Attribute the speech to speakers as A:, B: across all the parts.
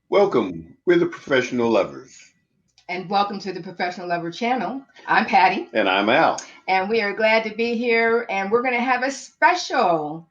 A: Welcome. We're the professional lovers.
B: And welcome to the Professional Lover channel. I'm Patty,
A: And I'm Al.
B: and we are glad to be here. And we're going to have a special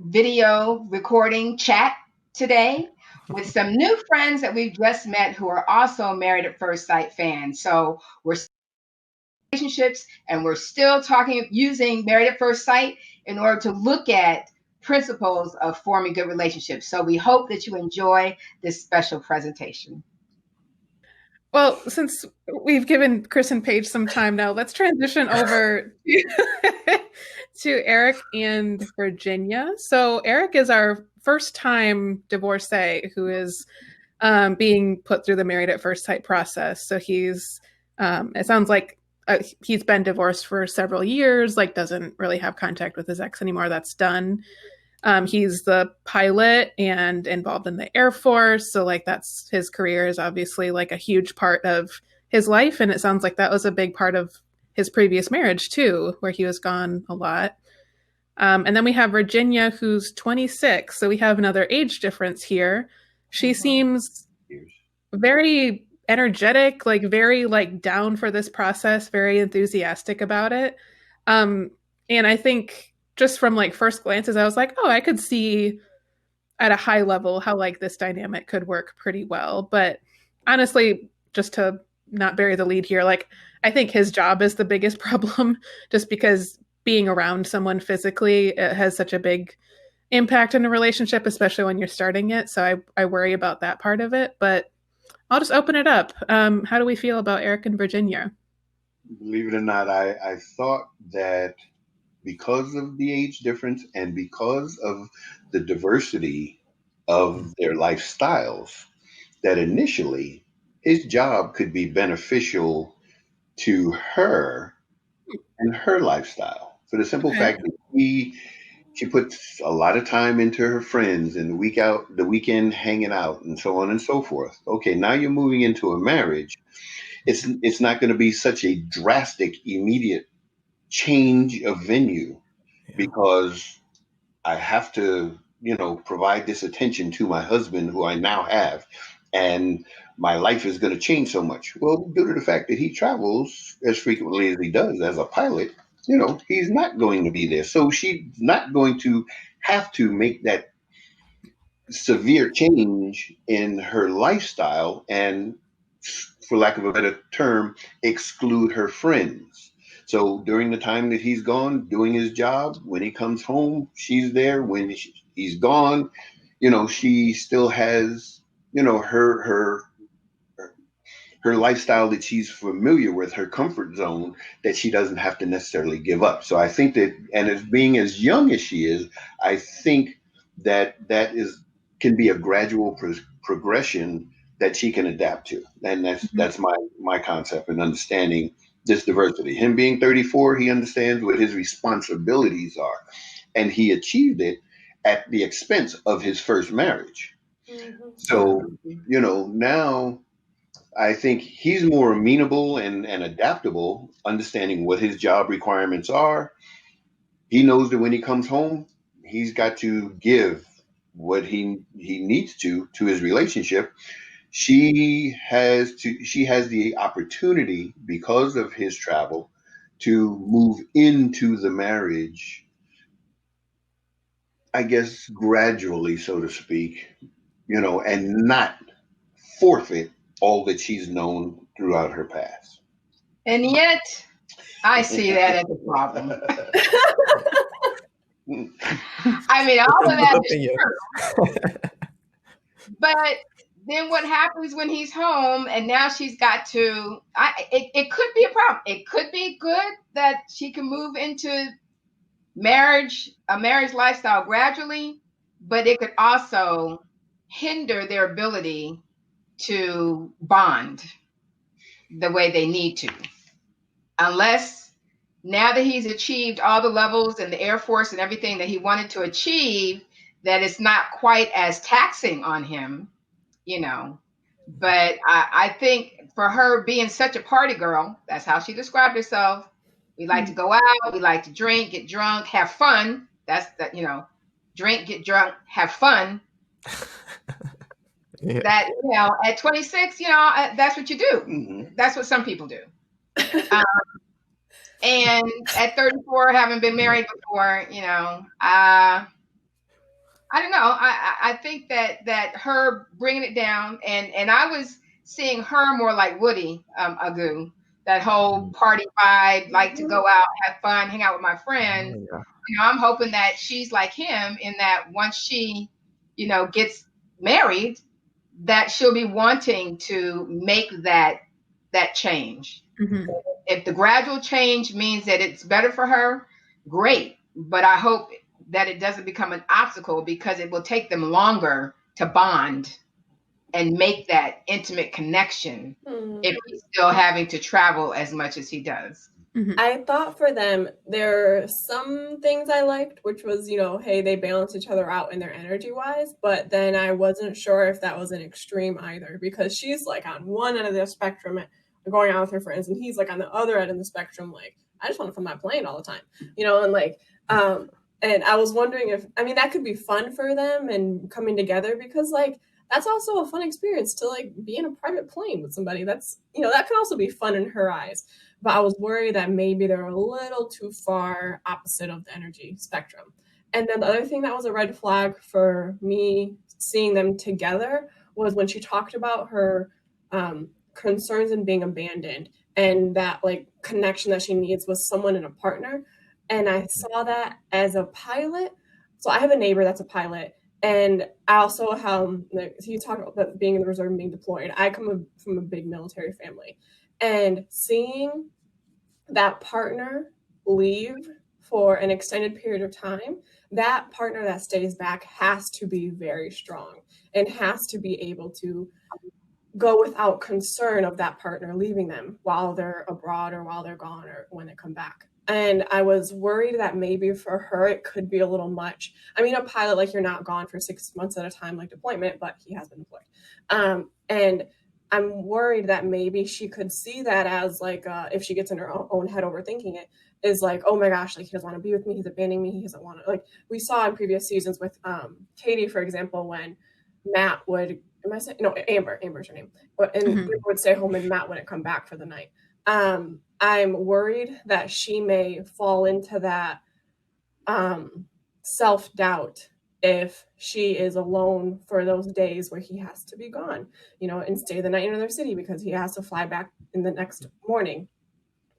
B: video recording chat today with some new friends that we've just met who are also Married at First Sight fans. So we're relationships, and we're still talking using Married at First Sight in order to look at principles of forming good relationships. So we hope that you enjoy this special presentation.
C: Well, since we've given Chris and Paige some time now, let's transition over to Erik and Virginia. So Erik is our first-time divorcee who is being put through the Married at First Sight process. So it sounds like he's been divorced for several years, like doesn't really have contact with his ex anymore. That's done. He's the pilot and involved in the Air Force. So that's his career is obviously like a huge part of his life. And it sounds like that was a big part of his previous marriage too, where he was gone a lot. And then we have Virginia, who's 26. So we have another age difference here. She seems very energetic, very down for this process, very enthusiastic about it. And I think just from first glances, I was like, oh, I could see at a high level how this dynamic could work pretty well. But honestly, just to not bury the lead here, I think his job is the biggest problem, just because being around someone physically, it has such a big impact in a relationship, especially when you're starting it. So I worry about that part of it, but I'll just open it up. How do we feel about Erik and Virginia?
A: Believe it or not, I thought that because of the age difference and because of the diversity of their lifestyles, that initially his job could be beneficial to her and her lifestyle. For the simple fact that she puts a lot of time into her friends and the weekend hanging out and so on and so forth. Okay, now you're moving into a marriage. It's not going to be such a drastic, immediate change of venue because I have to, provide this attention to my husband who I now have, and my life is going to change so much. Well, due to the fact that he travels as frequently as he does as a pilot, he's not going to be there. So she's not going to have to make that severe change in her lifestyle and, for lack of a better term, exclude her friends. So during the time that he's gone doing his job, when he comes home, she's there. When he's gone, she still has, her lifestyle that she's familiar with, her comfort zone that she doesn't have to necessarily give up. So I think that, and as being as young as she is, I think that is can be a gradual progression that she can adapt to, and that's my concept in understanding this diversity. Him being 34, he understands what his responsibilities are, and he achieved it at the expense of his first marriage. So now I think he's more amenable and adaptable, understanding what his job requirements are. He knows that when he comes home, he's got to give what he needs to his relationship. She has the opportunity, because of his travel, to move into the marriage, I guess gradually, so to speak, and not forfeit all that she's known throughout her past.
B: And yet, I see that as a problem. I mean, all of that is true. But then what happens when he's home and now she's got to, it could be a problem. It could be good that she can move into a marriage lifestyle gradually, but it could also hinder their ability to bond the way they need to. Unless now that he's achieved all the levels in the Air Force and everything that he wanted to achieve, that it's not quite as taxing on him, But I think for her being such a party girl, that's how she described herself. We like to go out, we like to drink, get drunk, have fun. That's that, drink, get drunk, have fun.
D: Yeah.
B: that, at 26, that's what you do.
A: Mhm.
B: That's what some people do. And at 34, having been married before, I don't know. I think that her bringing it down, and I was seeing her more like Woody Agu, that whole party vibe, like to go out, have fun, hang out with my friends.
D: Oh, yeah.
B: I'm hoping that she's like him in that once she, gets married, that she'll be wanting to make that change.
C: Mhm.
B: If the gradual change means that it's better for her, great. But I hope that it doesn't become an obstacle, because it will take them longer to bond and make that intimate connection if he's still having to travel as much as he does.
E: I thought for them, there are some things I liked, which was, hey, they balance each other out in their energy wise. But then I wasn't sure if that was an extreme either, because she's like on one end of the spectrum, going out with her friends, and he's like on the other end of the spectrum, like, I just want to fly my plane all the time, and like, and I was wondering if, that could be fun for them and coming together, because like, that's also a fun experience to like be in a private plane with somebody. That's, that can also be fun in her eyes. But I was worried that maybe they're a little too far opposite of the energy spectrum. And then the other thing that was a red flag for me seeing them together was when she talked about her concerns in being abandoned, and that like connection that she needs with someone in a partner. And I saw that as a pilot. So I have a neighbor that's a pilot. And I also have, you talk about being in the reserve and being deployed. I come from a big military family. And seeing that partner leave for an extended period of time, that partner that stays back has to be very strong and has to be able to go without concern of that partner leaving them while they're abroad or while they're gone or when they come back. And I was worried that maybe for her, it could be a little much. A pilot, like, you're not gone for 6 months at a time, like deployment, but he has been deployed. And I'm worried that maybe she could see that as like, if she gets in her own head overthinking it, is like, oh my gosh, like, he doesn't want to be with me, he's abandoning me, he doesn't want to, like we saw in previous seasons with Katie, for example, when Matt would, Amber's her name, and Amber would stay home and Matt wouldn't come back for the night. I'm worried that she may fall into that self-doubt if she is alone for those days where he has to be gone, and stay the night in another city because he has to fly back in the next morning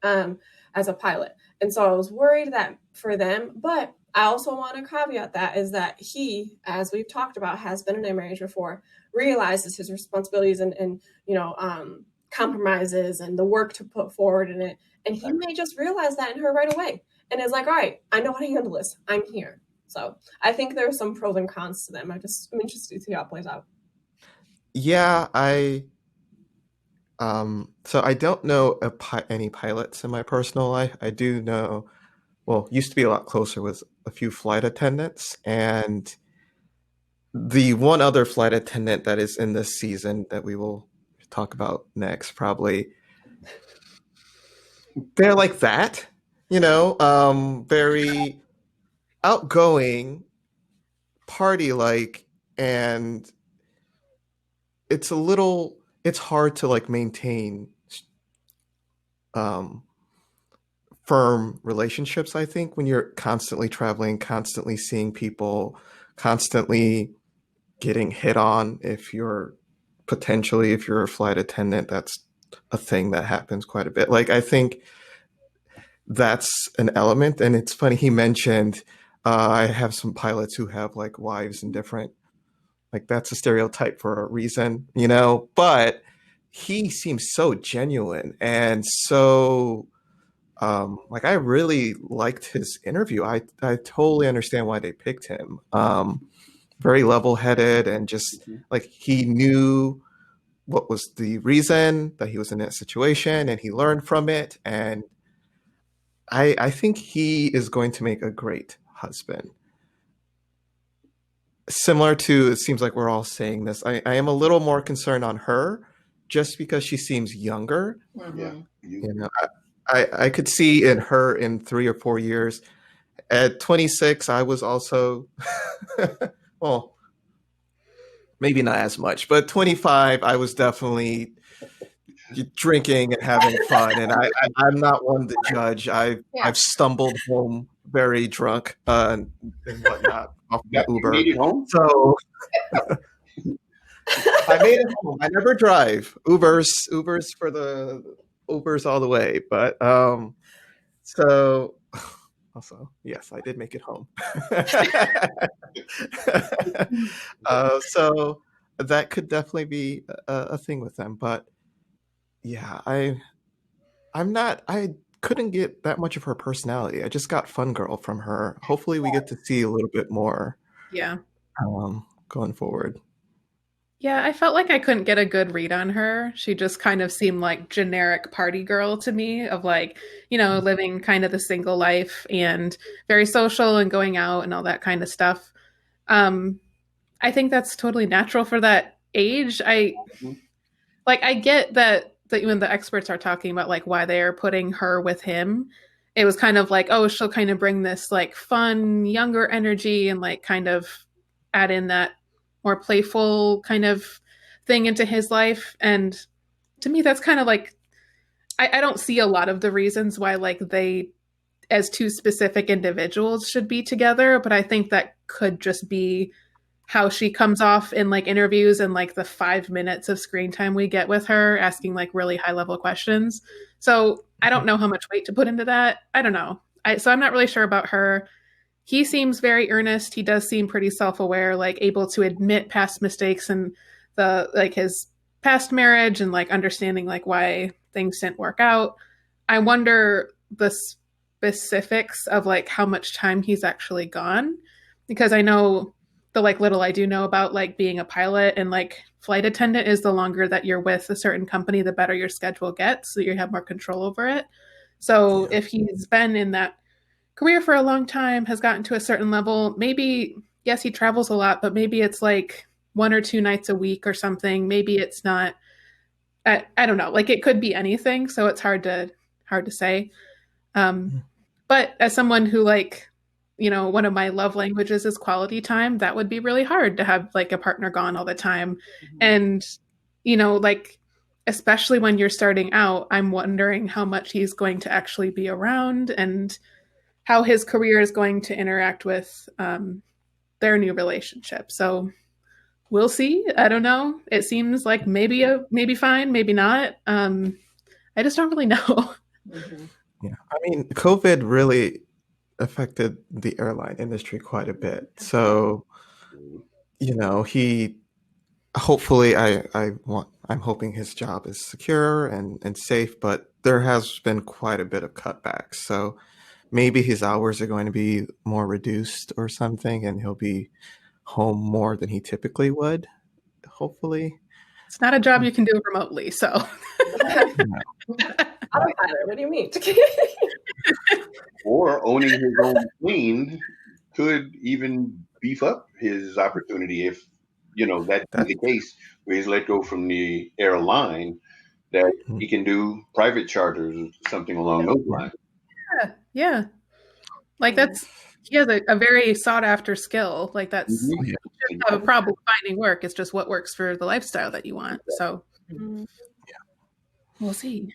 E: as a pilot. And so I was worried that for them, but I also want to caveat that is that he, as we've talked about, has been in a marriage before, realizes his responsibilities and compromises and the work to put forward in it. And he may just realize that in her right away and is like, all right, I know how to handle this. I'm here. So I think there are some pros and cons to them. I'm interested to see how it plays out.
D: Yeah, so I don't know any pilots in my personal life. I do know, used to be a lot closer with a few flight attendants, and the one other flight attendant that is in this season that we will talk about next, probably, they're like that, very outgoing, party-like, and it's hard to like maintain firm relationships, I think, when you're constantly traveling, constantly seeing people, constantly getting hit on. If you're a flight attendant, that's a thing that happens quite a bit. Like, I think that's an element. And it's funny, he mentioned I have some pilots who have like wives and different, like, that's a stereotype for a reason, but he seems so genuine and so like, I really liked his interview. I totally understand why they picked him. Very level-headed, and just like, he knew what was the reason that he was in that situation, and he learned from it. And I think he is going to make a great husband. Similar to, it seems like we're all saying this, I am a little more concerned on her just because she seems younger.
A: Yeah.
D: I could see in her in 3 or 4 years. At 26, I was also, maybe not as much, but 25, I was definitely drinking and having fun, and I'm not one to judge. I've stumbled home very drunk and whatnot off the
A: You
D: Uber.
A: made it home?
D: So I made it home. I never drive. Ubers for the Ubers all the way. But so also, yes, I did make it home. So that could definitely be a thing with them. But yeah, I couldn't get that much of her personality. I just got Fun Girl from her. Hopefully we get to see a little bit more.
C: Yeah.
D: Going forward.
C: Yeah, I felt like I couldn't get a good read on her. She just kind of seemed like generic party girl to me, of like, living kind of the single life and very social and going out and all that kind of stuff. I think that's totally natural for that age. I get that when the experts are talking about like why they are putting her with him, it was kind of like, oh, she'll kind of bring this like fun, younger energy and like kind of add in that more playful kind of thing into his life. And to me, that's kind of like, I don't see a lot of the reasons why like they, as two specific individuals, should be together. But I think that could just be how she comes off in like interviews and like the 5 minutes of screen time we get with her asking like really high level questions. So I don't know how much weight to put into that. I don't know. So I'm not really sure about her. He seems very earnest. He does seem pretty self-aware, like able to admit past mistakes and the like his past marriage and like understanding like why things didn't work out. I wonder the specifics of like how much time he's actually gone, because I know the like little I do know about like being a pilot and like flight attendant is the longer that you're with a certain company, the better your schedule gets, so you have more control over it. So if he's been in that career for a long time, has gotten to a certain level, maybe, yes, he travels a lot, but maybe it's like 1 or 2 nights a week or something. Maybe it's not, I don't know, like it could be anything. So it's hard to say. But as someone who like, one of my love languages is quality time, that would be really hard to have like a partner gone all the time. And, like, especially when you're starting out, I'm wondering how much he's going to actually be around and how his career is going to interact with their new relationship. So we'll see. I don't know. It seems like maybe fine, maybe not. I just don't really know.
D: Yeah, I mean, COVID really affected the airline industry quite a bit. So, he hopefully I'm hoping his job is secure and safe, but there has been quite a bit of cutbacks. So maybe his hours are going to be more reduced or something, and he'll be home more than he typically would, hopefully.
C: It's not a job you can do remotely, so.
E: What do you mean?
A: Or owning his own plane could even beef up his opportunity if, that's the case where he's let go from the airline, that he can do private charters or something along those lines.
C: Yeah. Like he has a very sought after skill. Like that's, you shouldn't have a problem finding work. It's just what works for the lifestyle that you want. So we'll see.